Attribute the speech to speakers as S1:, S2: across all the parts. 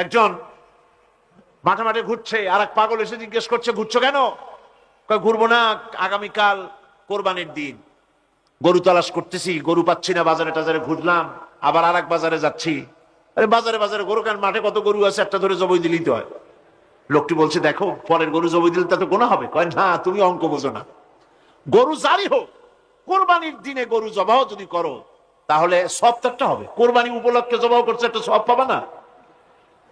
S1: একজন মাঠে মাঠে ঘুরছে, আর এক পাগল এসে জিজ্ঞেস করছে, ঘুরছো কেন? ঘুরবো না, আগামীকাল কোরবানির দিন, গরু তালাশ করতেছি, গরু পাচ্ছি না, বাজারে টাজারে ঘুরলাম, আবার আর এক বাজারে যাচ্ছি। আরে বাজারে বাজারে গরু কেন? মাঠে কত গরু আছে, একটা ধরে জবাই দিলেই তো হয়। লোকটি বলছে, দেখো পরের গরু জবাই দিলে তাতে গোনা হবে। কয় না, তুমি অঙ্ক বোঝো না। গরু জারি হোক, কোরবানির দিনে গরু জবাহ যদি করো তাহলে সব তো একটা হবে। কোরবানি উপলক্ষে জবাহ করছে, একটা সব পাবা না?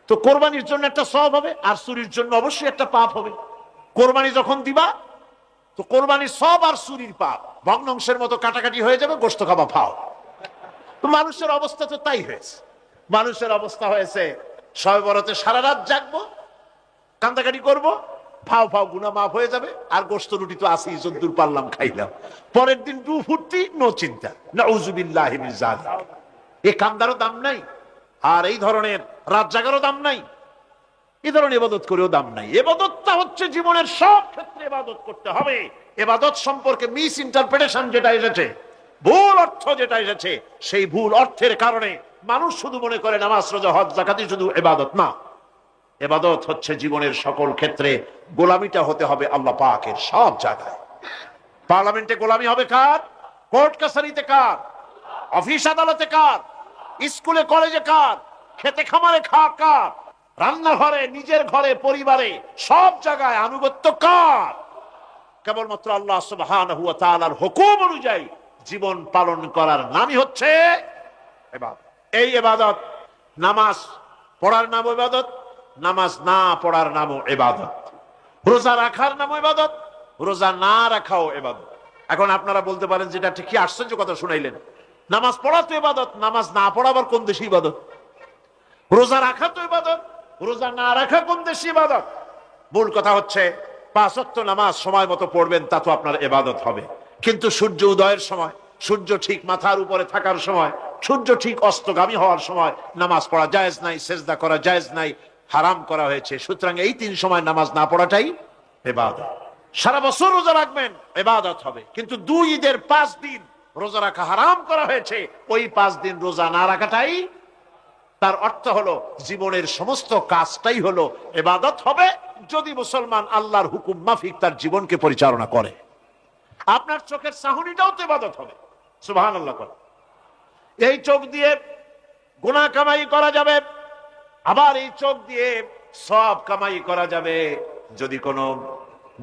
S1: তো কোরবানির জন্য একটা সব হবে, আর চুরির জন্য অবশ্যই একটা পাপ হবে। কোরবানি যখন দিবা তো কোরবানির সব আর চুরির পাপ ভগ্নাংশের মতো কাটাকাটি হয়ে যাবে, গোশত খাবা ফাও। তো মানুষের অবস্থা তো তাই হয়েছে। মানুষের অবস্থা হয়েছে, শবে বরাতে সারা রাত জাগবো, কান্দাকাটি করবো, ফাও ফাও গুনাহ মাফ হয়ে যাবে, আর গোশত রুটি তো আসি, যদ্দূর পারলাম খাইলাম। পরের দিন ডু ফুর্তি, নো চিন্তা। নাউযুবিল্লাহি মিন যালিক। এই কান্দারও দাম নাই, আর এই ধরনের রাত জাগারও দাম নাই, এই ধরনের ইবাদত করেও দাম নাই। ইবাদতটা হচ্ছে জীবনের সব ক্ষেত্রে ইবাদত করতে হবে। ইবাদত সম্পর্কে মিস ইন্টারপ্রিটেশন যেটা এসেছে, ভুল অর্থ যেটা এসেছে, সেই ভুল অর্থের কারণে মানুষ শুধু মনে করে নামাজ রোজা হজ যাকাতই শুধু ইবাদত না। ইবাদত হচ্ছে জীবনের সকল ক্ষেত্রে গোলামিটা হতে হবে আল্লাহ পাকের সব জায়গায়। পার্লামেন্টে গোলামি হবে কার? কোর্ট কাছারিতে কার? অফিস আদালতে কার? স্কুলে কলেজে কার? খেতে খামারে কার? রান্নাঘরে, নিজের ঘরে, পরিবারে, সব জায়গায় আনুগত্য কার? কেবলমাত্র আল্লাহ সুবহানাহু ওয়া তাআলার হুকুম অনুযায়ী জীবন পালন করার নামই হচ্ছে ইবাদত। এই ইবাদত, নামাজ পড়ার নাম ইবাদত, নামাজ না পড়ার নামও ইবাদত। রোজা রাখার নামও ইবাদত, রোজা না রাখাও ইবাদত। এখন আপনারা বলতে পারেন, যেটা ঠিক, কি আশ্চর্য কথা শুনাইলেন। নামাজ পড়া তো ইবাদত, নামাজ না পড়া আবার কোন দেশে ইবাদত? রোজা রাখা তো ইবাদত, রোজা না রাখা কোন দেশে ইবাদত? মূল কথা হচ্ছে, 5 ওয়াক্ত নামাজ সময় মতো পড়বেন, তা তো আপনার ইবাদত হবে। কিন্তু সূর্য উদয়ের সময়, সূর্য ঠিক মাথার উপরে থাকার সময়, সূর্য ঠিক অস্তগামী হওয়ার সময় নামাজ পড়া জায়েজ নাই, সেজদা করা জায়েজ নাই, হারাম করা হয়েছে। সুতরাং এই 3 সময় নামাজ না পড়াটাই ইবাদত। সারা বছর রোজা রাখবেন, ইবাদত হবে। কিন্তু 2 ঈদের 5 দিন রোজা রাখা হারাম করা হয়েছে, ওই 5 দিন রোজা না রাখাটাই, তার অর্থ হলো জীবনের সমস্ত কাজটাই হলো ইবাদত হবে, যদি মুসলমান আল্লাহর হুকুম মাফিক তার জীবনকে পরিচালনা করে। আপনার চোখের চাহনিটাও তো ইবাদত হবে। সুবহানাল্লাহ। এই চোখ দিয়ে গুনাহ কামাই করা যাবে, আবার এই চোখ দিয়ে সওয়াব কামাই করা যাবে।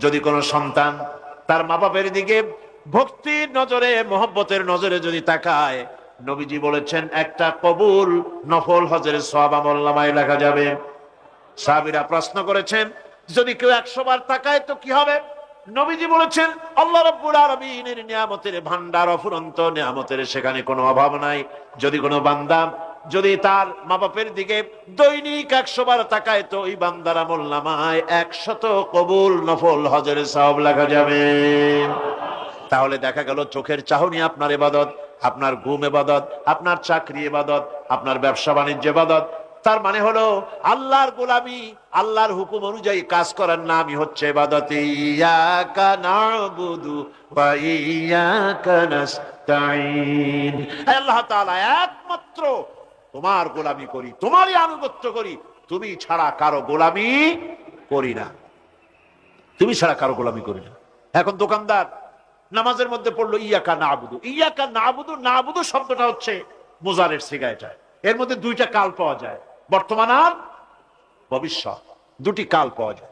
S1: যদি কোনো সন্তান তার মা বাবার দিকে ভক্তির নজরে, মহব্বতের নজরে যদি তাকায়, নবীজি বলেছেন একটা কবুল নফল হজের সওয়াব আমলনামায় লেখা যাবে। সাহাবীরা প্রশ্ন করেছেন, যদি কেউ 100 বার তাকায় তো কি হবে? নবীজি বলেছেন, আল্লাহ রাব্বুল আলামিনের নিয়ামতের ভান্ডার অফুরন্ত নিয়ামতের, সেখানে কোনো অভাব নাই। যদি কোনো বান্দা যদি তার মা বাপের দিকে দৈনিক 100 বার তাকায়, তো ওই বান্দার আমলনামায় 100 কবুল নফল হজের সওয়াব লেখা যাবে। তাহলে দেখা গেল চোখের চাহনি আপনার ইবাদত, আপনার ঘুম ইবাদত, আপনার চাকরি ইবাদত, আপনার ব্যবসা বাণিজ্য ইবাদত। তার মানে হলো আল্লাহর গোলামি, আল্লাহর হুকুম অনুযায়ী কাজ করার নামই হচ্ছে ইবাদত। ইয়াকা না'বুদু ওয়া ইয়াকা নাস্তাঈন। আল্লাহ তাআলা একমাত্র তোমার গোলামি করি, তোমারই আনুগত্য করি, তুমি ছাড়া কারো গোলামি করি না, তুমি ছাড়া কারো গোলামি করি না। এখন দোকানদার নামাজের মধ্যে পড়লো ইয়াকা না'বুদু। ইয়াকা না'বুদু, না'বুদু শব্দটা হচ্ছে মুজারের সিগা। এর মধ্যে 2টা কাল পাওয়া যায়, বর্তমান আর ভবিষ্যৎ, 2টি কাল পাওয়া যায়।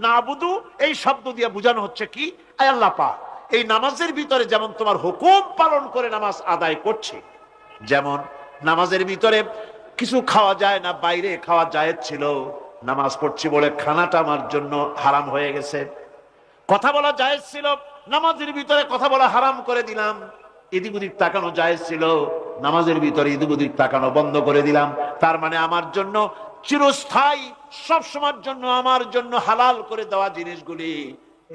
S1: না'বুদু এই শব্দ দিয়ে বোঝানো হচ্ছে কি, আল্লাহ পাক এই নামাজের ভিতরে যেমন তোমার হুকুম পালন করে নামাজ আদায় করছি, যেমন নামাজের ভিতরে কিছু খাওয়া যায় না, বাইরে খাওয়া জায়েজ ছিল, নামাজ পড়ছি বলে খানাটা আমার জন্য হারাম হয়ে গেছে। কথা বলা জায়েজ ছিল, নামাজের ভিতরে কথা বলা হারাম করে দিলাম। এদিক ওদিক তাকানো জায়েজ ছিল, নামাজের ভিতরে এদিক ওদিক তাকানো বন্ধ করে দিলাম। তার মানে আমার জন্য চিরস্থায়ী, সব সময়ের জন্য আমার জন্য হালাল করে দেওয়া জিনিসগুলি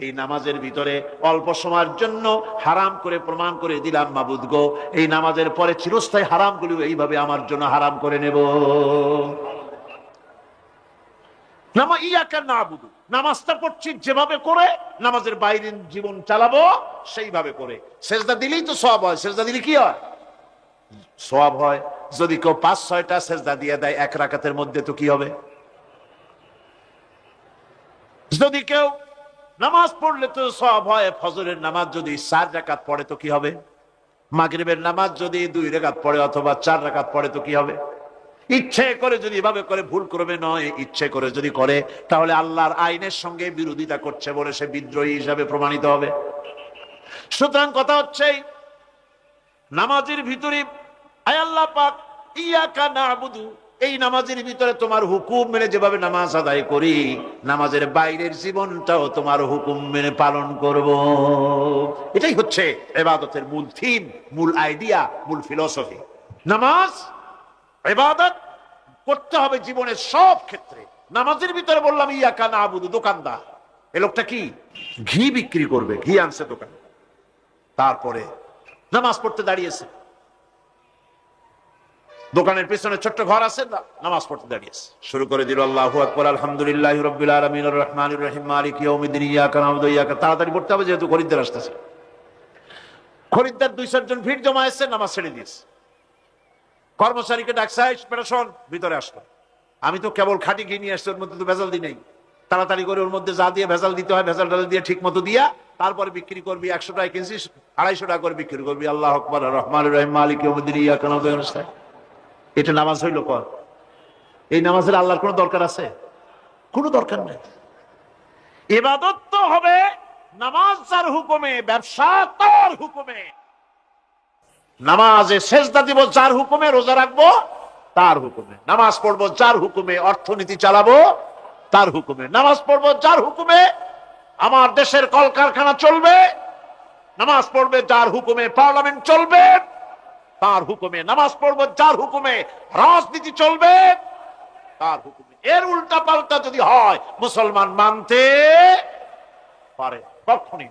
S1: এই নামাজের ভিতরে অল্প সময়ের জন্য হারাম করে প্রমাণ করে দিলাম। মাবুদ গো, এই নামাজের পরে চিরস্থায়ী হারামগুলি এইভাবে আমার জন্য হারাম করে নেব। ইয়াকা না'বুদু, নামাজটা পড়ছি যেভাবে করে, নামাজের বাইরে জীবন চালাবো সেইভাবে করে। সেজদা দিলেই তো সওয়াব হয়, সেজদা দিলে কি হয়? সওয়াব হয়। যদি কেউ 5-6টা সেজদা দিয়ে দেয় এক রাকাতের মধ্যে তো কি হবে? যদি কেউ নামাজ পড়লে তো সওয়াব হয়, ফজরের নামাজ যদি 4 রাকাত পড়ে তো কি হবে? মাগরিবের নামাজ যদি 2 রাকাত পড়ে অথবা 4 রাকাত পড়ে তো কি হবে? ইচ্ছে করে যদি এভাবে করে, ভুল করবে নয়, ইচ্ছে করে যদি করে, তাহলে আল্লাহর আইনের সঙ্গে বিরোধিতা করছে বলে সে বিদ্রোহী হিসাবে প্রমাণিত হবে। সুতরাং কথা হচ্ছে নামাজের ভিতরে আয় আল্লাহ পাক ইয়াকা না'বুদু, এই নামাজের ভিতরে তোমার হুকুম মেনে যেভাবে নামাজ আদায় করি, নামাজের বাইরের জীবনটাও তোমার হুকুম মেনে পালন করব। এটাই হচ্ছে ইবাদতের মূল থিম, মূল আইডিয়া, মূল ফিলোসফি। নামাজ ইবাদত করতে হবে জীবনের সব ক্ষেত্রে। নামাজের ভিতরে বললাম ইয়াকা না'বুদু, দোকানদার, এই লোকটা কি ঘি বিক্রি করবে, ঘি আনছে দোকানে, তারপরে নামাজ পড়তে দাঁড়িয়েছে, দোকানের পেছনে ছোট্ট ঘর আছে, নামাজ পড়তে দাঁড়িয়েছে, শুরু করে দিল আল্লাহু আকবার, আলহামদুলিল্লাহি রাব্বিল আলামিন আর রহমানির রহিম মালিকি ইয়াউমিদ্দিন ইয়াকা না'বুদু ওয়া ইয়াকা। তাড়াতাড়ি পড়তে হবে যেহেতু খরিদ্দার আসতেছে। খরিদ্দার 2-4 জন ভিড় জমায়েছে, নামাজ ছেড়ে দিয়েছে। কর্মচারীকে ডাকছে, শোন, ভিতরে আসলো। আমি তো কেবল খাঁটি ঘি নিয়ে আসছি, ওর মধ্যে তো ভেজাল দিই নাই। তাড়াতাড়ি করে ওর মধ্যে যা দিয়ে ভেজাল দিতে হয় ভেজাল দিয়ে ঠিক মতো দিয়া তারপরে বিক্রি করবি। 100 টাকা কিনছিস, 250 টাকা করে বিক্রি করবি। আল্লাহু আকবার, রহমানির রহিম মালিকি ইয়াউমিদ্দিন ইয়াকা না'বুদু ওয়া ইয়াকা। এটা নামাজ হইল? কর এই নামাজের আল্লাহর কোনো দরকার আছে? কোনো দরকার নেই। ইবাদত তো হবে নামাজ যার হুকুমে, ব্যবসা তার হুকুমে। নামাজে সেজদা দিব যার হুকুমে, রোজা রাখবো তার হুকুমে, নামাজ পড়বো যার হুকুমে, অর্থনীতি চালাবো তার হুকুমে, নামাজ পড়বো যার হুকুমে, আমার দেশের কলকারখানা চলবে, নামাজ পড়বে যার হুকুমে, পার্লামেন্ট চলবে তার হুকুমে, নামাজ পড়বো যার হুকুমে, রাজনীতি চলবে তার হুকুমে। এর উল্টা পাল্টা যদি হয় মুসলমান মানতে পারে কখনই।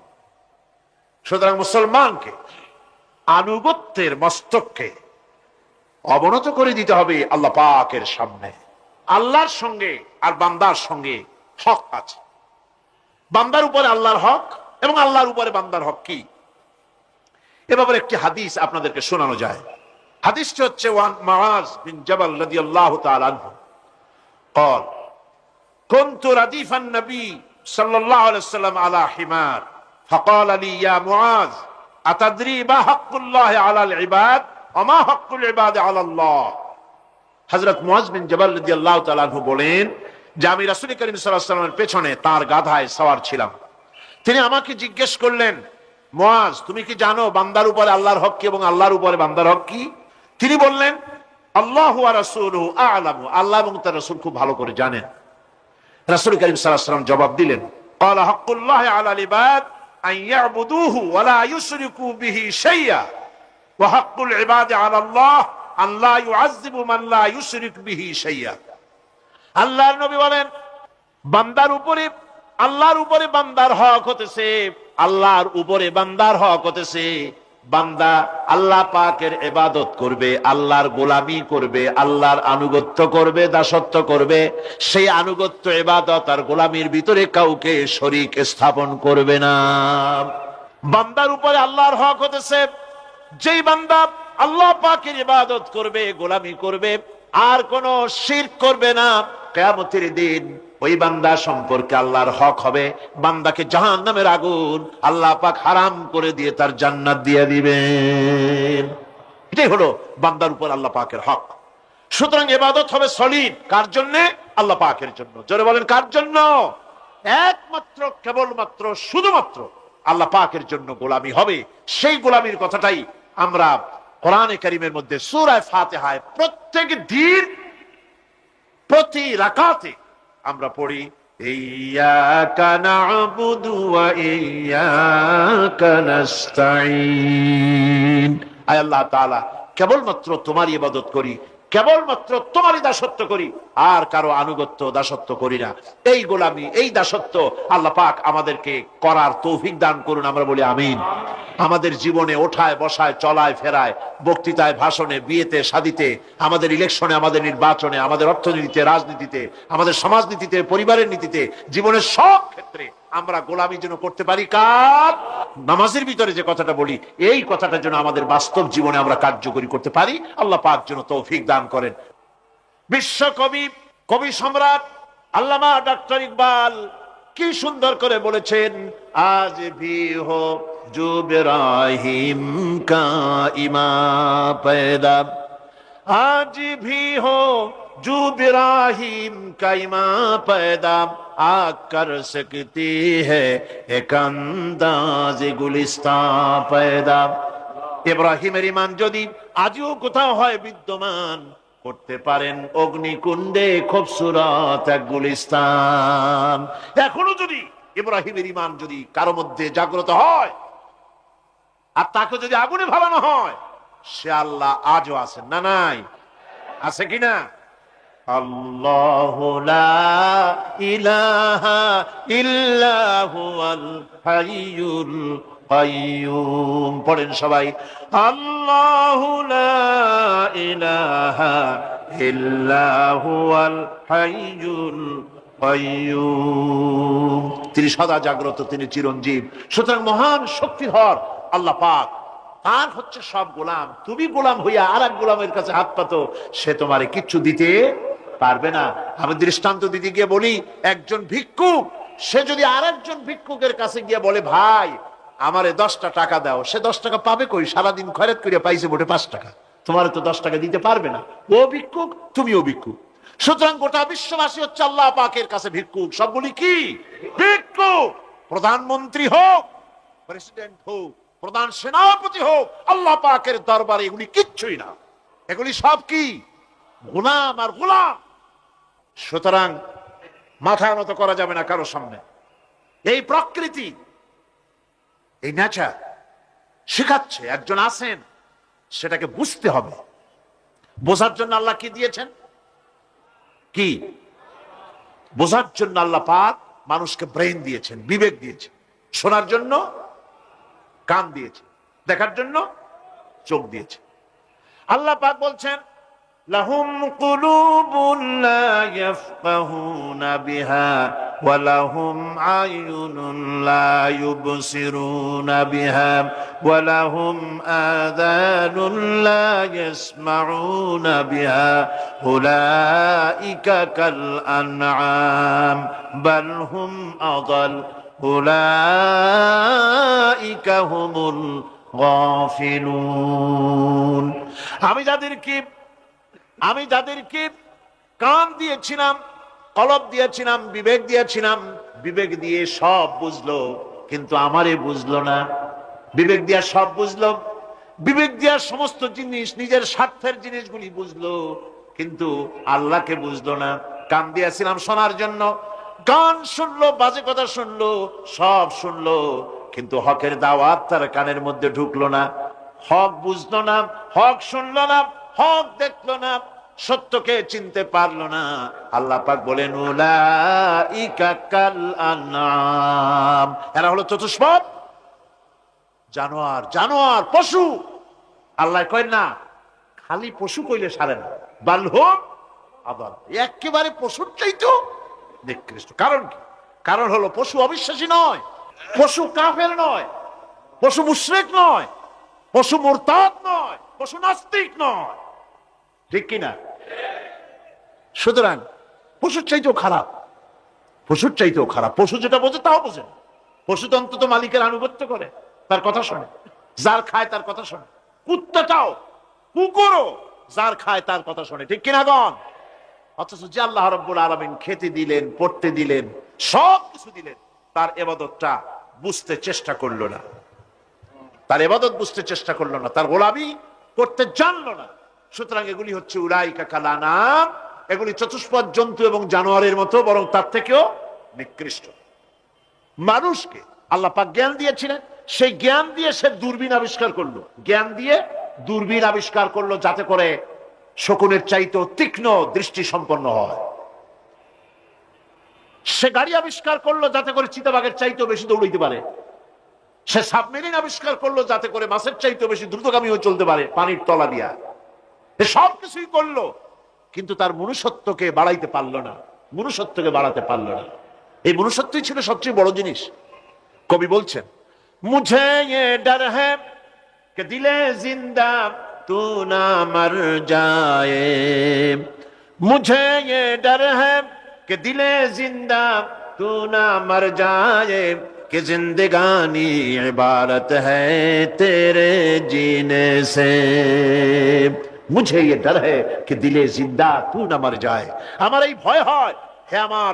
S1: সুতরাং মুসলমানকে আনুগত্যের মস্তককে অবনত করে দিতে হবে আল্লাহ পাকের সামনে। আল্লাহর সঙ্গে আর বান্দার সঙ্গে হক আছে। বান্দার উপরে আল্লাহর হক এবং আল্লাহর উপরে বান্দার হক কি, এ ব্যাপারে একটি হাদিস আপনাদেরকে শোনানো যায়। হাদিসটি হচ্ছে ওয়ান মুআজ বিন জাবাল রাদিয়াল্লাহু তাআলা আনহু قال كنت رديف النبي صلى الله عليه وسلم على حمار فقال لي يا معاذ أتدري ما حق الله على العباد وما حق العباد على الله। হযরত মুআজ বিন জাবাল রাদিয়াল্লাহু তাআলা আনহু বলেন যে আমি রাসূল করিম সাল্লাল্লাহু আলাইহি ওয়াসাল্লামের পেছনে তার গাধায় সওয়ার ছিলাম। তিনি আমাকে জিজ্ঞেস করলেন, মুআজ তুমি কি জানো বান্দার উপরে আল্লাহর হক কি এবং আল্লাহর উপরে বান্দার হক কি? তিনি বললেন, আল্লাহু ওয়া রাসূলুহু আ'লামু, আল্লাহ এবং তার রাসূল খুব ভালো করে জানেন। রাসূল করিম সাল্লাল্লাহু আলাইহি ওয়াসাল্লাম জবাব দিলেন, ক্বালা হাক্কুল্লাহি আলাল ইবাদ আন ইয়াবুদুহু ওয়া লা ইউশরিকু বিহি শাইআ ওয়া হাক্কুল ইবাদি আলাল্লাহ আন লা ইউআযযিবু মান লা ইউশরিক বিহি শাইআ। আল্লাহর নবী বলেন, বান্দার উপরে আল্লাহর উপরে বান্দার হক হতেছে, আল্লাহর উপরে বান্দার হক হতেছে বান্দা আল্লাহ পাকের ইবাদত করবে, আল্লাহর গোলামি করবে, আল্লাহর আনুগত্য করবে, দাসত্ব করবে। সেই আনুগত্য, ইবাদত আর গোলামির ভিতরে কাউকে শরীক স্থাপন করবে না। বান্দার উপরে আল্লাহর হক হতেছে যেই বান্দা আল্লাহ পাকের ইবাদত করবে, গোলামি করবে, আর কোন শিরক করবে না, কিয়ামতের দিন ওই বান্দা সম্পর্কে আল্লাহর হক হবে বান্দাকে জাহান্নামের আগুন আল্লাহ পাক হারাম করে দিয়ে তার জান্নাত দিয়ে দিবেন। এটাই হলো বান্দার উপর আল্লাহ পাকের হক। সুতরাং ইবাদত হবে সলিড কার জন্য? আল্লাহ পাকের জন্য। জোরে বলেন কার জন্য? একমাত্র, কেবলমাত্র, শুধুমাত্র আল্লাহ পাকের জন্য গোলামি হবে। সেই গোলামির কথাটাই আমরা কোরআনে কারীমের মধ্যে সূরা ফাতিহায় প্রত্যেক দিন প্রতি রাকাতে আমরা পড়ি, ইয়্যাকা না'বুদু ওয়া ইয়্যাকা নাস্তাঈন। আয় আল্লাহ তাআলা, কেবলমাত্র তোমারই ইবাদত করি, কেবলমাত্র তোমারই দাসত্ব করি, আর কারো আনুগত্য দাসত্ব করি না। এই গোলামি, এই দাসত্ব আল্লাহ পাক আমাদেরকে করার তৌফিক দান করুন। আমরা বলি আমিন। আমাদের জীবনে ওঠায় বসায়, চলায় ফেরায়, বক্তৃতায়, ভাষণে, বিয়েতে, শাদীতে, আমাদের ইলেকশনে, আমাদের নির্বাচনে, আমাদের অর্থনীতিতে, রাজনীতিতে, আমাদের সমাজনীতিতে, পরিবারের নীতিতে, জীবনের সব ক্ষেত্রে আমরা গোলামি যেন করতে পারি কার? নামাজের ভিতরে যে কথাটা বলি, এই কথাটা যেন আমাদের বাস্তব জীবনে আমরা কার্যকরী করতে পারি। আল্লাহ পাক যেন তৌফিক দান করেন। বিশ্বকবি, কবি সম্রাট আল্লামা ডক্টর ইকবাল কি সুন্দর করে বলেছেন, আজ ভি হো জো ইব্রাহিম কা ইমা পয়দা, আজ ভি হো जो इब्राहिम का इमां पैदा आ कर सकती है एक अंदाज गुलिस्तां पैदा। ইব্রাহিমের ইমান যদি আজও কোথাও হয় বিদ্যমান, করতে পারেন অগ্নিকুণ্ডে খুবসুরত এক গুলিস্তান। এখনো যদি ইব্রাহিমের ইমান যদি কারো মধ্যে জাগ্রত হয় আর তাকে যদি আগুনে ভালানো হয়, সে আল্লাহ আজও আছেন না? নাই? আছে কিনা? আল্লাহু লা ইলাহা ইল্লা হুয়াল হাইয়ুল কাইয়ুম। পড়েন সবাই, আল্লাহু লা ইলাহা ইল্লা হুয়াল হাইয়ুল কাইয়ুম। তিনি সদা জাগ্রত, তিনি চিরঞ্জীব। সুতরাং মহান শক্তিধর আল্লাহ পাক, তার হচ্ছে সব গোলাম। তুমি গোলাম হইয়া আর এক গোলামের কাছে হাত পাতো, সে তোমারে কিচ্ছু দিতে পারবে না। আমি দৃষ্টান্ত দিতে গিয়ে বলি, একজন ভিক্ষুক সে যদি আর একজন ভিক্ষুকের কাছে গিয়ে বলে, ভাই আমারে 10টা টাকা দাও, সে 10 টাকা পাবে কই? সারাদিন খয়রাত করিয়া পাইছে মোটে 5 টাকা। তোমার তো 10 টাকা দিতে পারবে না। ও ভিক্ষুক, তুমিও ভিক্ষুক। সুতরাং গোটা বিশ্ববাসী হচ্ছে আল্লাহ পাকের কাছে ভিক্ষুক। সবগুলি কি ভিক্ষুক? প্রধানমন্ত্রী হোক, প্রেসিডেন্ট হোক, প্রধান সেনাপতি হোক, আল্লাহ পাকের দরবারে এগুলি কিচ্ছুই না। এগুলি সব কি? গোলাম আর গোলাম। সুতরাং মাথা নত করা যাবে না কারো সামনে। এই প্রকৃতি, এই নেচার শেখাচ্ছে একজন আছেন, সেটাকে বুঝতে হবে। বোঝার জন্য আল্লাহ কি দিয়েছেন? কি বোঝার জন্য আল্লাহ পাক মানুষকে ব্রেন দিয়েছেন, বিবেক দিয়েছেন। শোনার জন্য কান দিয়েছে, দেখার জন্য চোখ দিয়েছে। আল্লাহ পাক বলছেন, লাহুম কুলুবুন লা ইয়াফকাহুনা বিহা ওয়া লাহুম আয়ুনুন লা ইউবসিরুনা বিহা ওয়া লাহুম আযানুন লা ইয়াসমাউনা বিহা উলাইকা কাল আনআম বাল হুম আযাল উলাইকা হুমুল গাফিলুন। আমি যাদেরকে কান দিয়েছিলাম, কলব দিয়েছিলাম, বিবেক দিয়েছিলাম, বিবেক দিয়ে সব বুঝলো, কিন্তু আমারে বুঝলো না। বিবেক দিয়া সব বুঝলো, বিবেক দিয়া সমস্ত জিনিস, নিজের স্বার্থের জিনিসগুলি বুঝলো, কিন্তু আল্লাহকে বুঝলো না। কান দিয়েছিলাম শোনার জন্য, গান শুনলো, বাজে কথা শুনলো, সব শুনলো, কিন্তু হকের দাওয়াত তার কানের মধ্যে ঢুকলো না। হক বুঝলো না, হক শুনলো না, হক দেখলো না, সত্যকে চিনতে পারলো না। আল্লাহ পাক বলেন, উলাইকা কাল আনআম, এরা হলো চতুষ্পদ জানোয়ার, জানোয়ার পশু। আল্লাহ কয় না, খালি পশু কইলে সারে না, বাল হুম আদাল, একেবারে পশুর চাইতেও নিকৃষ্ট। কারণ কি? কারণ হলো পশু অবিশ্বাসী নয়, পশু কাফের নয়, পশু মুশরিক নয়, পশু মুরতাদ নয়, পশু নাস্তিক নয়। ঠিক কিনা? সুতরাং পশুর চাইতেও খারাপ, পশুর চাইতেও খারাপ। পশু যেটা বোঝে তাও বোঝে না। পশু তো অন্তত মালিকের আনুগত্য করে, তার কথা শোনে, যার খায় তার কথা শোনে। কুত্তাটাও, কুকুরও যার খায় তার কথা শোনে। ঠিক কিনা গণ? অথচ যে আল্লাহ রাব্বুল আলামিন খেতে দিলেন, পড়তে দিলেন, সব কিছু দিলেন, তার ইবাদতটা বুঝতে চেষ্টা করলো না, তার ইবাদত বুঝতে চেষ্টা করলো না, তার গোলামি করতে জানলো না। সুতরাং এগুলি হচ্ছে উলাইকা কাল আনআম, এগুলি চতুষ্পদ জন্তু এবং জানোয়ারের মতো, বরং তার থেকেও নিকৃষ্ট। মানুষকে আল্লাহ পাক জ্ঞান দিয়েছিলেন, সেই জ্ঞান দিয়ে সে দূরবীন আবিষ্কার করলো, জ্ঞান দিয়ে দূরবীন আবিষ্কার করলো, যাতে করে শকুনের চাইতেও তীক্ষ্ণ দৃষ্টি সম্পন্ন হয়। সে গাড়ি আবিষ্কার করলো, যাতে করে চিতাবাঘের চাইতেও বেশি দৌড়াইতে পারে। সে সাবমেরিন আবিষ্কার করলো, যাতে করে মাছের চাইতেও বেশি দ্রুতগামী হয়ে চলতে পারে পানির তলা দিয়া। সব কিছুই করলো, কিন্তু তার মনুষ্যত্বকে বাড়াইতে পারলো না, মনুষ্যত্বকে বাড়াতে পারলো না। এই মনুষ্যত্বই ছিল সবচেয়ে বড় জিনিস। কবি বলছেন, মুঝে ये डर है कि दिले जिंदा तू ना मर जाए, मुझे ये डर है कि दिले जिंदा तू ना मर जाए, कि जिंदगानी इबारत है तेरे जीने से, मुझे ये डर है कि दिले जिंदा तू ना मर जाए। আমার এই ভয় হয়, হে আমার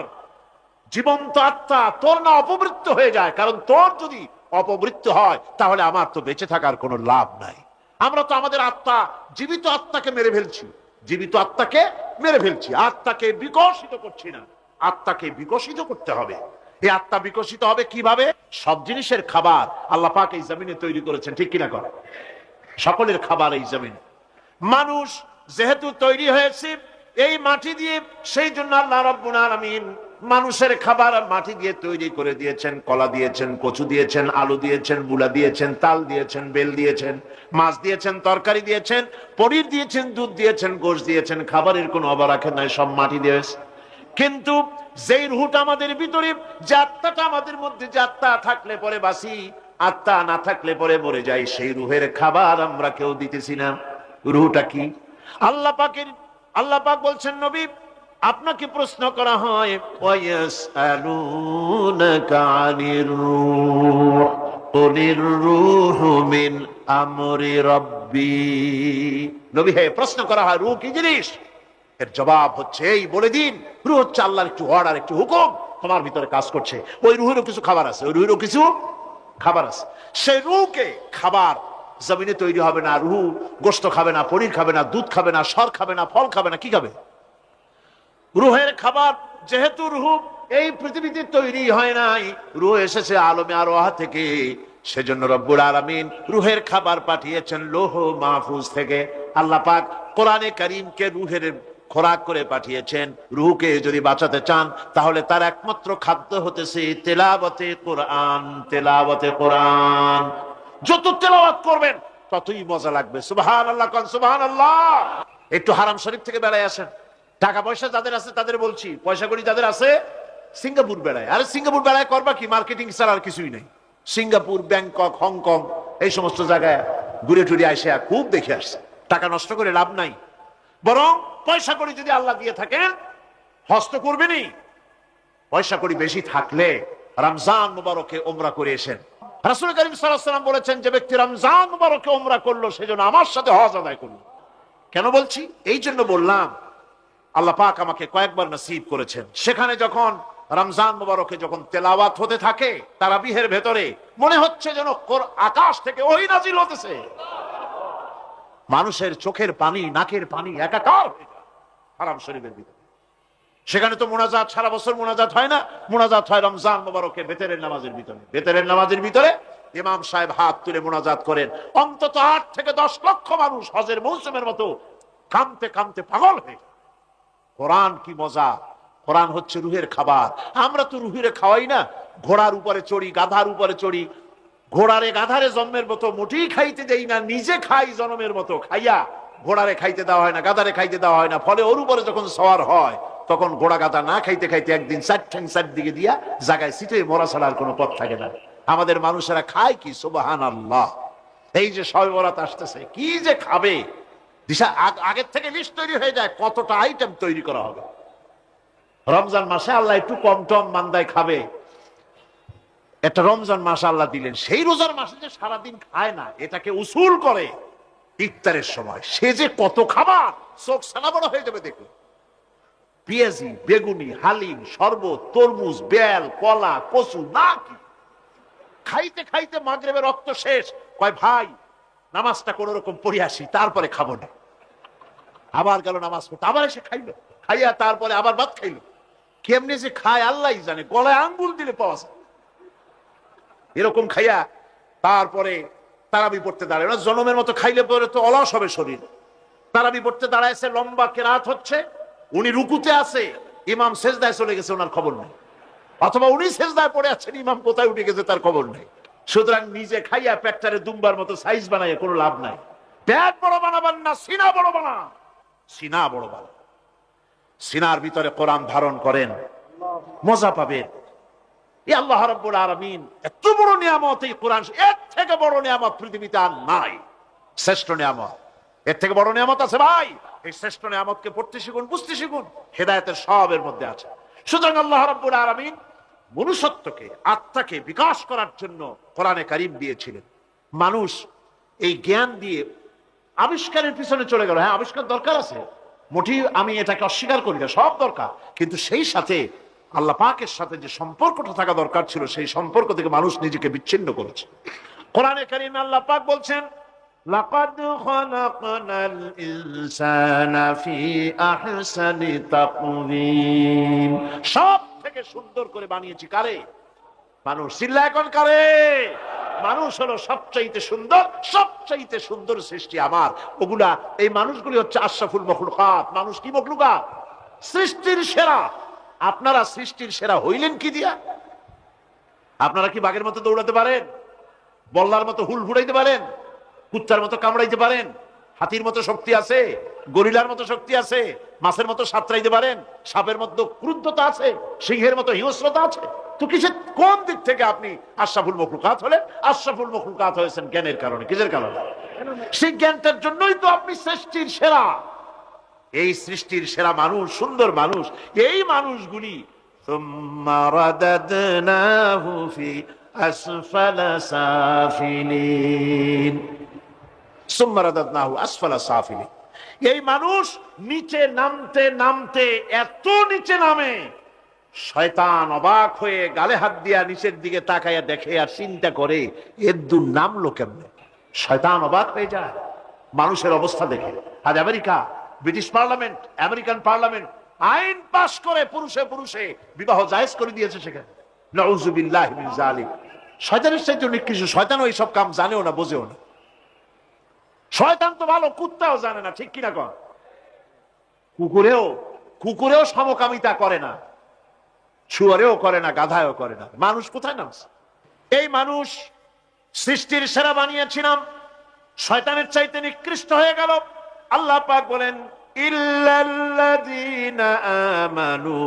S1: জীবন্ত আত্মা, তোর না অপমৃত্যু হয়ে যায়, কারণ তোর যদি অপমৃত্যু হয় তাহলে আমার তো বেঁচে থাকার কোনো লাভ নাই। আমরা তো আমাদের আত্মা, জীবিত আত্মাকে মেরে ফেলছি, জীবিত আত্মাকে মেরে ফেলছি, আত্মাকে বিকশিত করছি না। আত্মাকে বিকশিত করতে হবে। এই আত্মা বিকশিত হবে কিভাবে? সব জিনিসের খাবার আল্লাহ পাক এই জমিনে তৈরি করেছেন, ঠিক কিনা করে? সকলের খাবার এই জমিনে। মানুষ যেহেতু তৈরি হয়েছে এই মাটি দিয়ে, সেই জন্য আল্লাহ রাব্বুল আলামিন মানুষের খাবার মাটি দিয়ে তৈরি করে দিয়েছেন। কলা দিয়েছেন, কচু দিয়েছেন, আলু দিয়েছেন, মূলা দিয়েছেন, তাল দিয়েছেন, বেল দিয়েছেন, মাছ দিয়েছেন, তরকারি দিয়েছেন, পনির দিয়েছেন, দুধ দিয়েছেন, গোশত দিয়েছেন। খাবারের কোনো অভাব রাখেন নাই, সব মাটি দিয়েছে। কিন্তু যেই রুহটা আমাদের ভিতরে, যে আত্মাটা আমাদের মধ্যে, যে আত্মা থাকলে পরে বাঁচি, আত্মা না থাকলে পরে মরে যাই, সেই রুহের খাবার আমরা কেউ দিতেছি না। রুহটা কি? আল্লাহ পাক বলছেন, নবী আপনাকে প্রশ্ন করা হয়, ওয়ায়াসআলুনাকা আনির রূহ কুলির রূহু মিন আমরি রাব্বি। নবী হে, প্রশ্ন করা হয় রূহ কি জিনিস? এর জবাব হচ্ছে এই, বলে দিন রূহ হচ্ছে আল্লাহর একটু অর্ডার, একটু হুকুম তোমার ভিতরে কাজ করছে। ওই রূহেরও কিছু খাবার আছে, ওই রূহেরও কিছু খাবার আছে। সেই রূহকে খাবার জমিনে তৈরি হবে না। রূহ গোশত খাবে না, পনির খাবে না, দুধ খাবে না, সর খাবে না, ফল খাবে না, কি খাবে? রূহের খাবার। যেহেতু রূহ এই পৃথিবীতে তৈরি হয় নাই, রূহ এসেছে আলমে আরওয়াহ থেকে, সেজন্য রব্বুল আলামিন রূহের খাবার পাঠিয়েছেন লৌহ মাহফুজ থেকে। আল্লাহ পাক কোরআনে কারীমকে রূহের খোরাক করে পাঠিয়েছেন। রূহকে যদি বাঁচাতে চান তাহলে তার একমাত্র খাদ্য হতেছে তেলাওয়াতে কোরআন। তেলাওয়াতে কোরআন যত তেলাওয়াত করবেন ততই মজা লাগবে। সুবহানাল্লাহ, কোন সুবহানাল্লাহ। একটু হারাম শরীফ থেকে বেড়ায় আসেন। টাকা পয়সা যাদের আছে তাদের বলছি, পয়সা করি যাদের আছে, সিঙ্গাপুর বেড়ায়। আরে সিঙ্গাপুর বেড়ায় করবা কি? মার্কেটিং ছাড়া আর কিছুই নেই। সিঙ্গাপুর, ব্যাংকক, হংকং এই সমস্ত জায়গায় ঘুরে টুরে আসে, খুব দেখে আসছে। টাকা নষ্ট করে লাভ নাই, বরং পয়সা করি যদি আল্লাহ দিয়ে থাকেন হস্ত করবেনই। পয়সা করি বেশি থাকলে রমজান মুবারকে ওমরা করে এসেন। রাসূল করিম সাল্লাল্লাহু আলাইহি ওয়াসাল্লাম বলেছেন, যে ব্যক্তি রমজান মুবারকে ওমরা করলো সেজন্য আমার সাথে হজ আদায় করলো। কেন বলছি? এই জন্য বললাম, আল্লাহ পাক আমাকে কয়েকবার নসিব করেছেন। সেখানে যখন রমজান মুবারকে যখন তেলাওয়াত হতে থাকে তারাবিহের ভেতরে, মনে হচ্ছে যেন আকাশ থেকে ওহী নাজিল হতেছে। মানুষের চোখের পানি, নাকের পানি একাকার হয়ে যায় হারাম শরীফের ভিতরে। সেখানে তো মুনাজাত সারা বছর মুনাজাত হয় না, মুনাজাত হয় রমজান মুবারকে বেতেরের নামাজের ভিতরে। বেতেরের নামাজের ভিতরে ইমাম সাহেব হাত তুলে মুনাজাত করেন। অন্তত 8 থেকে 10 লক্ষ মানুষ হজের মৌসুমের মতো কাঁদতে কাঁদতে পাগল হয়ে যায়। কোরআন কি মজা! কোরআন হচ্ছে রুহের খাবার। আমরা তো রুহের খাওয়াই না। ঘোড়ার উপরে চড়ি, গাধার উপরে চড়ি, ঘোড়ারে গাধারে জন্মের মতো মোটেই খাইতে দেই না, নিজে খাই জন্মের মতো। খাইয়া ঘোড়ারে খাইতে দেওয়া হয় না, গাধারে খাইতে দেওয়া হয় না। ফলে ওর উপরে যখন সওয়ার হয় তখন ঘোড়া গাধা না খাইতে খাইতে একদিন 4 ঠ্যাং 4 দিকে দিয়া জায়গায় সিটে মরা ছাড়া আর কোনো পথ থাকে না। আমাদের মানুষেরা খায় কি? সুবহানাল্লাহ। এই যে শবে বরাত আসতেছে, কি যে খাবে! দিশা আগের থেকে লিস্ট তৈরি হয়ে যায় কতটা আইটেম তৈরি করা হবে। রমজান মাসে আল্লাহ একটু কম টম মান্দায় খাবে, একটা রমজান মাস আল্লাহ দিলেন। সেই রোজার মাসে যে সারাদিন খায় না, এটাকে উসুল করে ইফতারের সময় সে যে কত খাবার, চোখ ছানা বড় হয়ে যাবে দেখুন। পেঁয়াজি, বেগুনি, হালিম, শরবত, তরমুজ, বেল, কলা, কচু, না কি খাইতে খাইতে মাগরিবের রক্ত শেষ। কয় ভাই নামাজটা কোন রকম পড়ে আসি, তারপরে খাবো না। আবার গেল নামাজ পড়তে, আবার এসে খাইলো, খাইয়া তারপরে আবার ভাত খাইলো। কেমনে যে খায় আল্লাহ জানে, গলায় আঙ্গুল দিলে পাওয়া যায়। এরকম খাইয়া তারপরে তারাবি পড়তে দাঁড়ায় না। জনমের মতো খাইলে পরে তো অলস হবে শরীর। তারাবি পড়তে দাঁড়াইছে, লম্বা কেরাত হচ্ছে, উনি রুকুতে আছে, ইমাম সেজদায় চলে গেছে, ওনার খবর নেই। অথবা উনি সেজদায় পড়ে আছেন, ইমাম কোথায় উঠে গেছে তার খবর নেই। সুতরাং নিজে খাইয়া পেটটারে দুম্বার মতো সাইজ বানাইয়া কোনো লাভ নাই। পেট বড় বানাবেন না, সিনা বড় বানান। সিনা বড় বানান, সিনার ভিতরে কোরআন ধারণ করেন, মজা পাবেন। এই আল্লাহ রাব্বুল আলামিন এত বড় নিয়ামত, এই কোরআন, এর থেকে বড় নিয়ামত পৃথিবীতে আর নাই। শ্রেষ্ঠ নিয়ামত, এর থেকে বড় নিয়ামত আছে ভাই? এই শ্রেষ্ঠ নিয়ামতকে পড়তে শিখুন, বুঝতে শিখুন, হেদায়েতের সবের মধ্যে আছে। সুতরাং আল্লাহ রাব্বুল আলামিন মনুষ্যত্বকে, আত্মাকে বিকাশ করার জন্য কোরআনে কারীম দিয়েছিলেন। মানুষ এই জ্ঞান দিয়ে আবিষ্কারের পিছনে চলে গেল। হ্যাঁ, আবিষ্কার দরকার আছে, মোটেই আমি এটাকে অস্বীকার করি না, সব দরকার, কিন্তু সেই সাথে আল্লাহ পাকের সাথে যে সম্পর্কটা থাকা দরকার ছিল, সেই সম্পর্ক থেকে মানুষ নিজেকে বিচ্ছিন্ন করেছে। কোরআনে কারীমে আল্লাহ পাক বলছেন, লাকাদ খালাকনাল ইনসানা ফি আহসানি তাকওয়িম। সব থেকে সুন্দর করে বানিয়েছি কারে? মানুষ। চিল্লা এখন কারে? মানুষ হলো সবচাইতে সুন্দর, সবচাইতে সুন্দর সৃষ্টি আমার। ওগুলা, এই মানুষগুলি হচ্ছে আশরাফুল মখলুকাত। মানুষ কি মখলুকাত? সৃষ্টির সেরা। আপনারা সৃষ্টির সেরা হইলেন কি দিয়া? আপনারা কি বাঘের মতো দৌড়াতে পারেন? বল্লার মতো হুল ফুড়াইতে পারেন? কুত্তার মতো কামড়াইতে পারেন? হাতির মতো শক্তি আছে? গরিলার মতো শক্তি আছে? মাছের মতো সাঁতরাইতে পারেন? সাপের মতো ক্রুদ্ধতা আছে? সিংহের মতো হিংস্রতা আছে? তো কিসের, কোন দিক থেকে আপনি আশরাফুল মখলুকাত হলেন? আশরাফুল মখলুকাত হয়েছেন জ্ঞানের কারণে। কিসের কারণে? সেই জ্ঞানটার জন্যই তো আপনি সৃষ্টির সেরা। এই সৃষ্টির সেরা মানুষ, সুন্দর মানুষ, এই মানুষগুলি সুম্মা রাদাদনাহু ফি আসফালা সাফিলিন, সুম্মা রাদাদনাহু আসফালা সাফিলিন। এই মানুষ নিচে নামতে নামতে এত নিচে নামে, শয়তান অবাক হয়ে গালে হাত দিয়া নিচের দিকে তাকাইয়া দেখে আর চিন্তা করে এর দূর নামলো কেমনে। শয়তান অবাক হয়ে যায় মানুষের অবস্থা দেখে। আজ America, British parliament, American parliament আইন পাশ করে পুরুষে পুরুষে বিবাহ জায়েজ করে দিয়েছে সেখানে। নাউযুবিল্লাহি মিন যালিক। শয়তানের চাইতে নিকৃষ্ট। শয়তান ওই সব কাম জানেও না, বোঝেও না। শয়তান তো ভালো, কুত্তাও জানে না, ঠিক কিনা কন? কুকুরেও সমকামিতা করে না, শুয়ারেও করে না, গাধায়ও করে না। মানুষ কোথায় নামছে? এই মানুষ সৃষ্টির সেরা বানিয়েছিলাম, শয়তানের চাইতে নিকৃষ্ট হয়ে গেল। আল্লাহ পাক বলেন, ইল্লাল্লাযীনা আমানু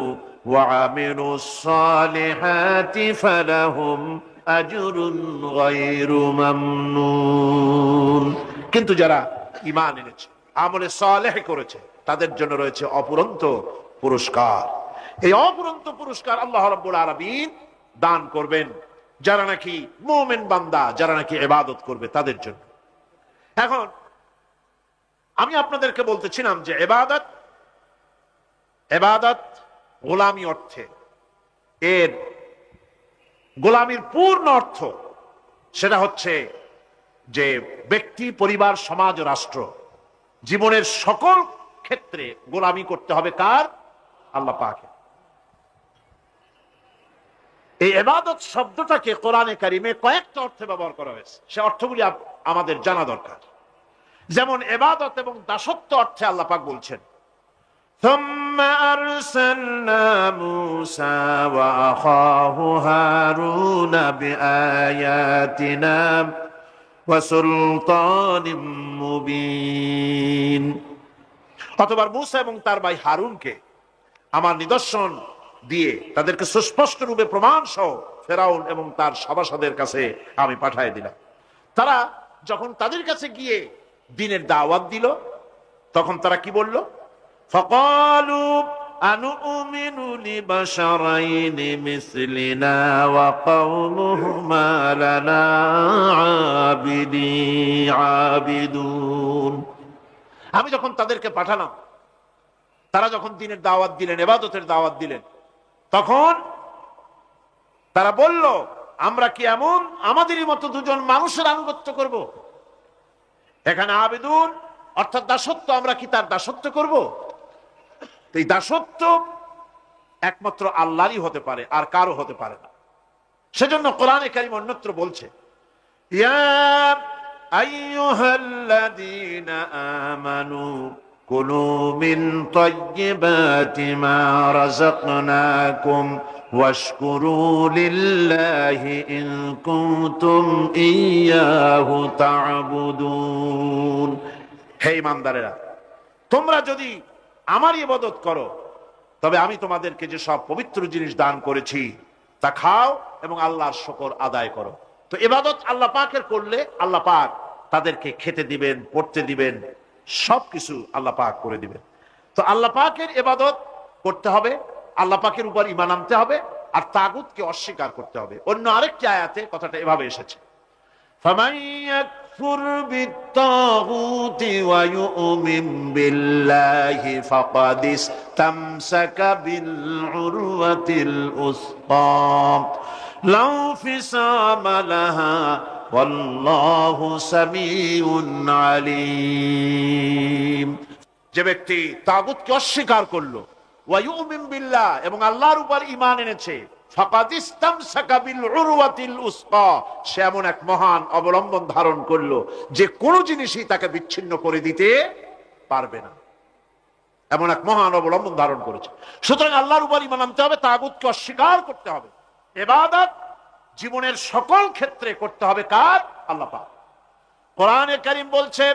S1: ওয়া আমিলুস সালিহাতি ফালাহুম আজরুন গায়রু মামনুন। কিন্তু যারা ঈমান এনেছে, আমলে সালেহ করেছে, তাদের জন্য রয়েছে অপুরন্ত পুরস্কার। এই অপুরন্ত পুরস্কার আল্লাহ রাব্বুল আলামিন দান করবেন যারা নাকি মুমিন বান্দা, যারা নাকি ইবাদত করবে তাদের জন্য। এখন আমি আপনাদেরকে বলতেছিলাম যে ইবাদত গোলামি অর্থে, এর গোলামির পূর্ণ অর্থ সেটা হচ্ছে যে ব্যক্তি, পরিবার, সমাজ, রাষ্ট্র, জীবনের সকল ক্ষেত্রে গোলামি করতে হবে কার? আল্লাহ পাকের। এই ইবাদত শব্দটাকে কোরআনে কারিমে কয়েকটা অর্থে ব্যবহার করা হয়েছে, সে অর্থগুলি আমাদের জানা দরকার। যেমন ইবাদত এবং দাসত্ব অর্থে আল্লাহ পাক বলছেন, থুম্মা আরসালনা মূসা ওয়া আখাহু হারুনা বিআয়াতিনা ওয়া সুলতানিম মুবিন। অথবা মূসা এবং তার ভাই হারুনকে আমার নিদর্শন দিয়ে, তাদেরকে সুস্পষ্ট রূপে প্রমাণ সহ ফেরাউন এবং তার সভাসদের কাছে আমি পাঠিয়ে দিলাম। তারা যখন তাদের কাছে গিয়ে দ্বীনের দাওয়াত দিল, তখন তারা কি বলল? ফাকালু আনুমিনু লিবাশারাইনি মিসলিনা ওয়া কওমুহুমা লানা আবিদুন। আমি যখন তাদেরকে পাঠালাম, তারা যখন দ্বীনের দাওয়াত দিলেন, ইবাদতের দাওয়াত দিলেন, তখন তারা বলল, আমরা কি এমন আমাদেরই মতো দুজন মানুষের আনুগত্য করব? এখানে আবিদুন অর্থাৎ দাসত্ব, আমরা কি তার দাসত্ব করব? এই দাসত্ব একমাত্র আল্লাহরই হতে পারে, আর কারো হতে পারে না। সেজন্য কোরআনে কারীম অন্যত্র বলছে, ইয়া আইয়ুহাল্লাযীনা আমানু কুলু মিন তাইয়্যিবাতি মা রাযাকনাকুম ওয়াশকুরু লিল্লাহি ইন কুনতুম ইয়্যাহু তা'বুদুন। হে ঈমানদারেরা, তোমরা যদি আমার ইবাদত করো, তবে আমি তোমাদেরকে যে সব পবিত্র জিনিস দান করেছি তা খাও এবং আল্লাহর শুকর আদায় করো। তো ইবাদত আল্লাহ পাকের করলে আল্লাহ পাক তাদেরকে খেতে দিবেন, পড়তে দিবেন, সবকিছু আল্লাহ পাক করে দিবেন। তো আল্লাহ পাকের ইবাদত করতে হবে, আল্লাহ পাকের উপর ঈমান আনতে হবে, আর তাগুতকে অস্বীকার করতে হবে। অন্য আরেকটি আয়াতে কথাটা এভাবে এসেছে, ফামান ইয়াকফুর বিত্তাগুতি ওয়া ইউমিন বিল্লাহি ফাকাদ ইসতামসাকা বিল উরওয়াতিল উসকা লা ফিসামা লাহা ওয়াল্লাহু সামিউন আলীম। যে ব্যক্তি তাগুতকে অস্বীকার করলো, ওয়া ইউমিন বিল্লাহ, এবং আল্লাহর উপর ঈমান এনেছে, ফাকাদ ইসতামসাকা বিল উরওয়াতিল উসকা, সে এমন এক মহান অবলম্বন ধারণ করলো যে কোনো জিনিসই তাকে বিচ্ছিন্ন করে দিতে পারবে না। এমন এক মহান অবলম্বন ধারণ করেছে। সুতরাং আল্লাহর উপর ঈমান আনতে হবে, তাগুতকে অস্বীকার করতে হবে। ইবাদত জীবনের সকল ক্ষেত্রে করতে হবে কার? আল্লাহ পাক। কোরআনে কারীম বলছে,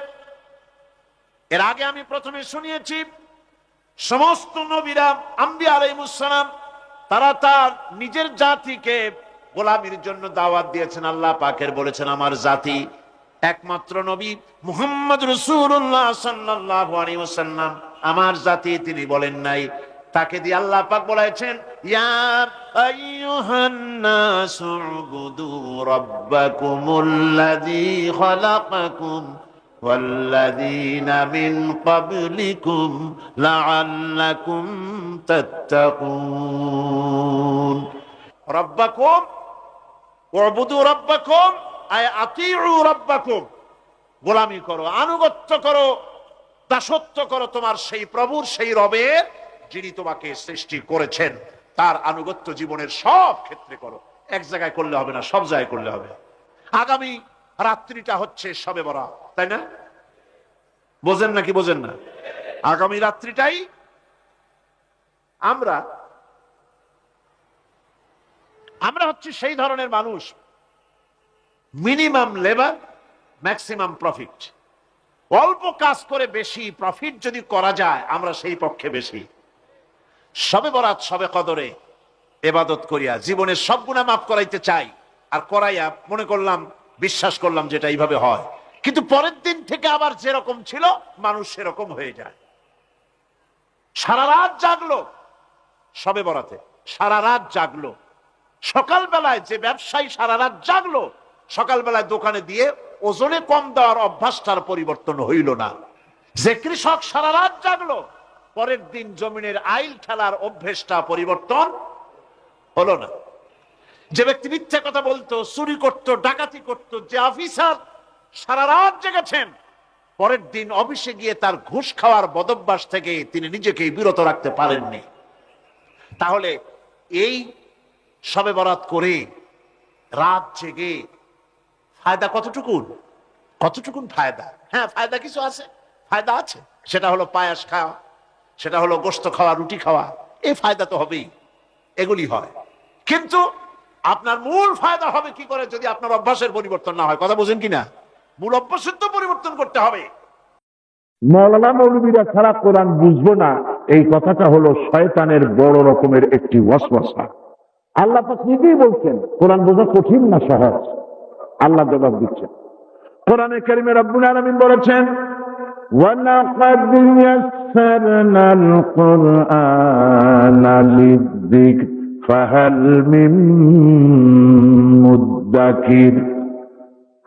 S1: এর আগে আমি প্রথমে শুনিয়েছি, সমস্ত নবীরা, আম্বিয়া আলাইহিস সালাম, তারা তার নিজের জাতিকে গোলামির জন্য দাওয়াত দিয়েছেন। আল্লাহ পাকের বলেছেন আমার জাতি, একমাত্র নবী মুহাম্মদ রাসূলুল্লাহ সাল্লাল্লাহু আলাইহি ওয়াসাল্লাম আমার জাতি, তিনি বলেন নাই। তাকে দিয়ে আল্লাহ পাক বলেছেন, ইয়া আইয়ুহান নাসু উবুদু রাব্বাকুমুল্লাযী খালাকাকুম ওয়াল্লাযীনা মিন ক্বাবলিকুম লাআল্লাকুম তাত্তাকুন। রাব্বাকুম উবুদু রাব্বাকুম আয় আতিউ রাব্বাকুম, গোলামি করো, আনুগত্য করো, দাসত্ব করো তোমার সেই প্রভুর, সেই রবের, যিনি তোমাকে সৃষ্টি করেছেন। তার আনুগত্য জীবনের সব ক্ষেত্রে করো। এক জায়গায় করলে হবে না, সব জায়গায় করলে হবে। আগামী রাত্রিটা হচ্ছে শবে বরাত, তাই না? বোঝেন নাকি বোঝেন না? আগামী রাত্রিটাই আমরা হচ্ছে সেই ধরনের মানুষ, মিনিমাম লেবার ম্যাক্সিমাম প্রফিট। অল্প কাজ করে বেশি প্রফিট যদি করা যায়, আমরা সেই পক্ষে বেশি। শবে বরাত, শবে কদরে ইবাদত করিয়া জীবনের সব গুনাহ মাফ করাইতে চাই, আর করাইয়া মনে করলাম, বিশ্বাস করলাম যেটা এইভাবে হয়, কিন্তু পরের দিন থেকে আবার যেরকম ছিল মানুষ সেরকম হয়ে যায়। সারা রাত জাগলো শবে বরাতে, সারা রাত জাগলো। সকালবেলায় যে ব্যবসায়ী সারা রাত জাগলো, সকালবেলায় দোকানে দিয়ে ওজনে কম দেওয়ার অভ্যাসটার পরিবর্তন হইল না। যে কৃষক সারা রাত জাগলো, পরের দিন জমিনের আইল ঠেলার অভ্যেসটা পরিবর্তন হলো না। যে ব্যক্তি মিথ্যা কথা বলতো, চুরি করত, ডাকাতি করত, যে অফিসার সারা রাত জেগেছেন, পরের দিন অফিসে গিয়ে তার ঘুষ খাওয়ার বদভ্যাস থেকে তিনি নিজেকে বিরত রাখতে পারেননি। তাহলে এই শবে বরাত করে রাত জেগে ফায়দা কতটুকুন ফায়দা? হ্যাঁ, ফায়দা কিছু আছে, ফায়দা আছে। সেটা হলো পায়াস খাওয়া, সেটা হলো গোশত খাওয়া, রুটি খাওয়া, এই ফায়দা তো হবেই, এগুলি হয়। কিন্তু আপনার মূল ফায়দা হবে কি করে যদি আপনার অভ্যাসের পরিবর্তন না হয়? কথা বোঝেন কিনা? মূল অভ্যাসের তো পরিবর্তন করতে হবে।
S2: মৌলানা মৌলবীরা ছাড়া কোরআন বুঝবো না, এই কথাটা হলো শয়তানের বড় রকমের একটি ওয়াসওয়াসা। আল্লাহ পাক নিজেই বলছেন কোরআন বোঝা কঠিন না সহজ। আল্লাহ জবাব দিচ্ছেন কোরআনে কারিমে, রব্বুল আলামিন বলেছেন, ওয়ালাকাদ ইয়াসসারনাল কুরআনা লিযিকর ফাহাল মিন মুদ্দাকির।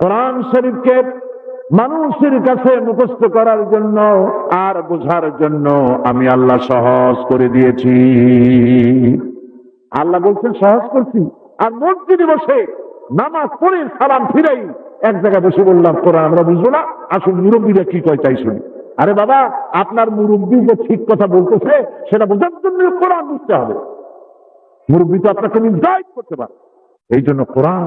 S2: কোরআন শরীফকে মানুষের কাছে মুখস্থ করার জন্য আর বোঝার জন্য আমি আল্লাহ সহজ করে দিয়েছি। আল্লাহ বলছেন সহজ করছি। আর মসজিদে বসে নামাজ পড়ে সালাম ফিরাই এক জায়গায় বসে বললাম কোরআন আমরা বুঝবো না, আসলে মুরব্বীরা কি কয় তাই শুনি। আরে বাবা, আপনার মুরব্বী যে ঠিক কথা বলতেছে সেটা বোঝার জন্য কোরআন বুঝতে হবে। মুরব্বী তো আপনাকে গাইড করতে পারে। এই জন্য কোরআন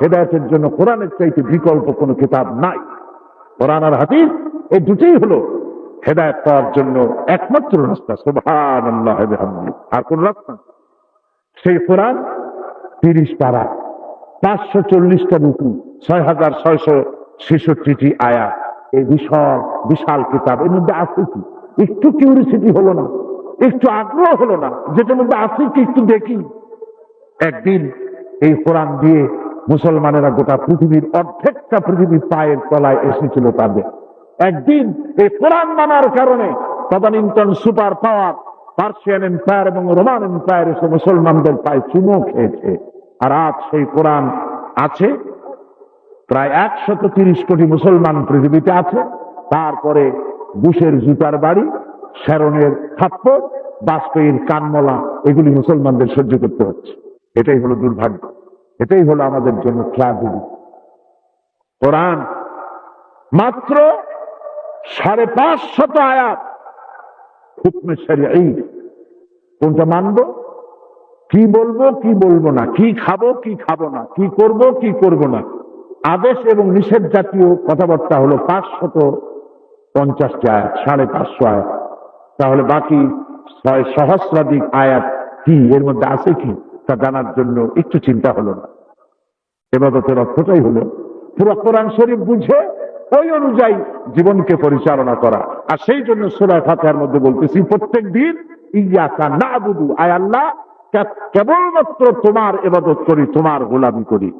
S2: হেদায়েতের জন্য কোরআনের চাইতে বিকল্প কোনো কিতাব নাই। কোরআন আর হাদিস এই দুটোই হলো হেদায়েত পাওয়ার জন্য একমাত্র রাস্তা। সুবহানাল্লাহ ওয়া বিহামদিহি। আর কোন রাস্তা? সেই কোরআন 30 পারা, 540টা রুকু, 6666টি আয়াত, এই বিশাল কিতাব। এর মধ্যে আছে কি? একটু কিউরিসিটি হলো না, একটু আগ্রহ হলো না, যেটার মধ্যে আছে কি একটু দেখি। একদিন এই কোরআন দিয়ে মুসলমানেরা গোটা পৃথিবীর অর্ধেকটা পৃথিবীর পায়ের তলায় এসেছিল তাদের। একদিন এই কোরআন মানার কারণে তদানীন্তন সুপার পাওয়ার পার্সিয়ান এম্পায়ার এবং রোমান এম্পায়ার এসে মুসলমানদের পায়ে চুমো খেয়েছে। আর আজ সেই কোরআন আছে, প্রায় 130 কোটি মুসলমান পৃথিবীতে আছে। তারপরে বুশের জুতার বাড়ি, শ্যারনের থাপ্পড়, বাজপেয়ীর কানমলা, এগুলি মুসলমানদের সহ্য করতে হচ্ছে। এটাই হলো দুর্ভাগ্য, এটাই হলো আমাদের জন্য ট্র্যাজেডি। কোরআন মাত্র 550 আয়াত, হুকমে শরঈ। কোনটা মানবো, কি বলবো কি বলবো না, কি খাবো কি খাবো না, কি করব কি করব না, আদেশ এবং নিষেধ জাতীয় কথাবার্তা হলো 550টি আয়াত, 550 আয়াত। তাহলে বাকি 6 সহস্রাধিক আয়াত কি, এর মধ্যে আছে কি, তা জানার জন্য একটু চিন্তা হলো না। ইবাদতের অর্থটাই হলো পুরো কোরআন শরীফ বুঝে ওই অনুযায়ী জীবনকে পরিচালনা করা। আর সেই জন্য সূরা ফাতিহার মধ্যে বলতেছি প্রত্যেক দিন ইয়াকা না'বুদু, আয় আল্লাহ কেবলমাত্র তোমার ইবাদত করি, তোমার গোলামি করি।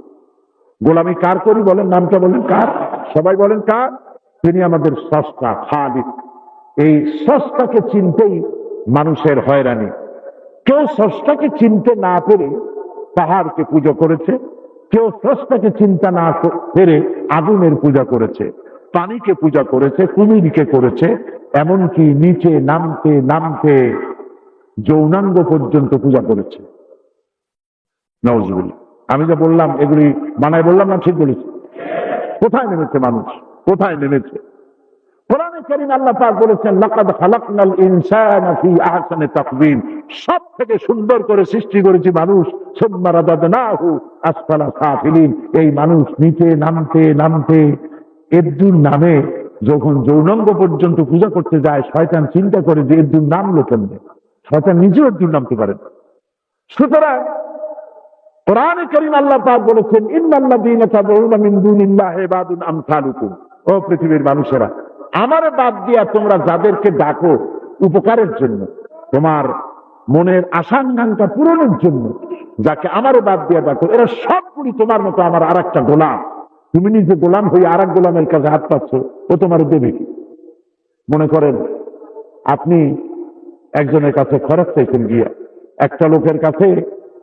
S2: গোলামি কার করি বলেন, নামটা বলেন কার, সবাই বলেন কার? তিনি আমাদের স্রষ্টা, খালিক। এই স্রষ্টাকে চিনতেই মানুষের হয়রানি। কেউ স্রষ্টাকে চিনতে না পেরে পাহাড়কে পূজা করেছে, কেউ স্রষ্টাকে চিন্তা না পেরে আগুনের পূজা করেছে, পানিকে পূজা করেছে, কুমিরকে করেছে, এমনকি নিচে নামতে নামতে যৌনাঙ্গ পর্যন্ত পূজা করেছে। নাউজুবিল্লাহ। আমি যা বললাম এগুলি বানায় বললাম না, ঠিক বলেছি? কোথায় নেমেছে মানুষ, কোথায় নেমেছে? কোরআনে কারীম আল্লাহ পাক বলেছেন লাকাদ খালাকনাল ইনসানা ফি আহসানি তাকওয়িম, সব থেকে সুন্দর করে সৃষ্টি করেছি মানুষ, সুম্মা রাদাদনাহু আসফালা সাফিলিন। এই মানুষ নিচে নামতে নামতে এদ্দুর নামে যখন যৌনাঙ্গ পর্যন্ত পূজা করতে যায়, শয়তান চিন্তা করে যে এদ্দুর নামলো কেমনে, শয়তান নিজেও এদ্দুর নামতে পারে না। সুতরাং কোরআনে কারীম আল্লাহ পাক বলেছেন ইন্নাল্লাযীনা তাদউনা মিন দুনিল্লাহি ইবাদুন আমসালুকুম, ও পৃথিবীর মানুষেরা, আমারে বাদ দিয়া তোমরা যাদেরকে ডাকো উপকারের জন্য, তোমার মনের আশাঙ্কাঙ্ক্ষা পূরণের জন্য, যাকে আমারে বাদ দিয়া ডাকো, এরা সবগুলি তোমার মতো আমার আর একটা গোলাম। তুমি নিজে গোলাম হয়ে আর এক গোলামের কাছে হাত পাচ্ছ, ও তোমার দেবে কি? মনে করেন আপনি একজনের কাছে খরচ চাইছেন, গিয়া একটা লোকের কাছে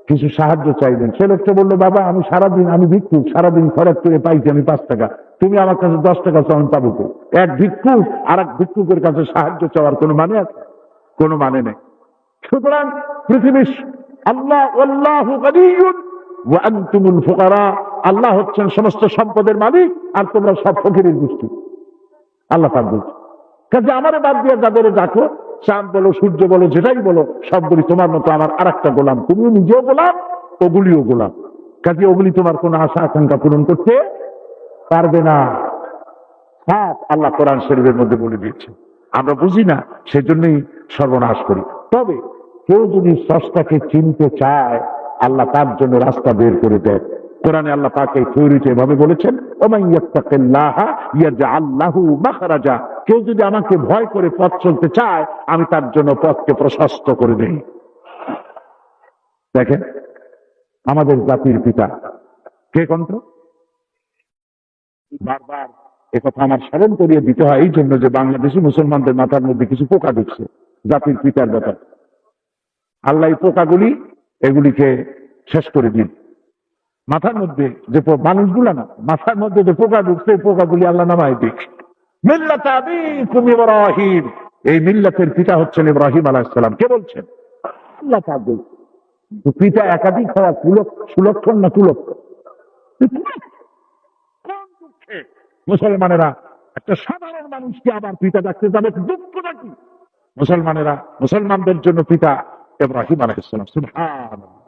S2: কিছু সাহায্য চাইবেন। সে লোকটা বললো, বাবা আমি সারাদিন, আমি ভিক্ষুক, সারাদিন খরচ করে পাইছি আমি 5 টাকা, তুমি আমার কাছে 10 টাকা চাও, আমি পাবো তো? এক ভিক্ষুক আর এক ভিক্ষুকের কাছে সাহায্য চাওয়ার কোনো মানে আছে? কোনো মানে নেই। সুতরাং পৃথিবীর আল্লাহ আল্লাহু গনিয়্যুন ওয়া আনতুমুল ফুকারা, আল্লাহ হচ্ছেন সমস্ত সম্পদের মালিক আর তোমরা সব ফকিরের গোষ্ঠী। আল্লাহ পাক বলছে, কাজে আমারে বাদ দিয়ে যাদের ডাকো, চাঁদ বলো সূর্য বলো যেটাই বলো, সবগুলি তোমার মতো আমার আর একটা গোলাম। তুমিও নিজেও গোলাম, ওগুলিও গোলাম। কাজে ওগুলি তোমার কোন আশা আকাঙ্ক্ষা পূরণ করতে পারবে না। হ্যাঁ, আল্লাহ কোরআন শরীফের মধ্যে বলে দিয়েছে। আমরা বুঝি না, সেজন্যই সর্বনাশ করি। তবে কেউ যদি স্রষ্টাকে চিনতে চায়, আল্লাহ তার জন্য রাস্তা বের করে দেয়। কোরআনে আল্লাহ পাক এই থিওরিতে এভাবে বলেছেন, ওমান ইয়াত্তাকিল্লাহা ইয়াজআল লাহু মাখরাজা, কেউ যদি আমাকে ভয় করে পথ চলতে চায়, আমি তার জন্য পথকে প্রশস্ত করে দেই। দেখেন আমাদের জাতির পিতা কে কণ্ঠ, বারবার একথা আমার স্মরণ করিয়ে দিতে হয় এই জন্য যে বাংলাদেশি মুসলমানদের মাথার মধ্যে কিছু পোকা ঢুকছে জাতির পিতার ব্যাপার। আল্লাহ এই পোকাগুলি এগুলিকে শেষ করে দিন। মাথার মধ্যে যে মানুষগুলা না, মাথার মধ্যে যে পোকা ঢুকছে, পোকাগুলি আল্লাহ নামায় দিক। মিল্লাত আবিকুম ইব্রাহিম, এই মিল্লাতের পিতা হচ্ছেন ইব্রাহিম আলাইহিস সালাম। কে বলছেন? আল্লাহ পাক বলছেন। পিতা একাধিক হওয়া সুলক্ষণ না কুলক্ষণ? মুসলমানেরা একটা সাধারণ মানুষকে আবার পিতা ডাকতে যাবে, দুঃখ নাকি? মুসলমানেরা মুসলমানদের জন্য পিতা ইব্রাহিম আলাইহিস সালাম। সুবহানাল্লাহ।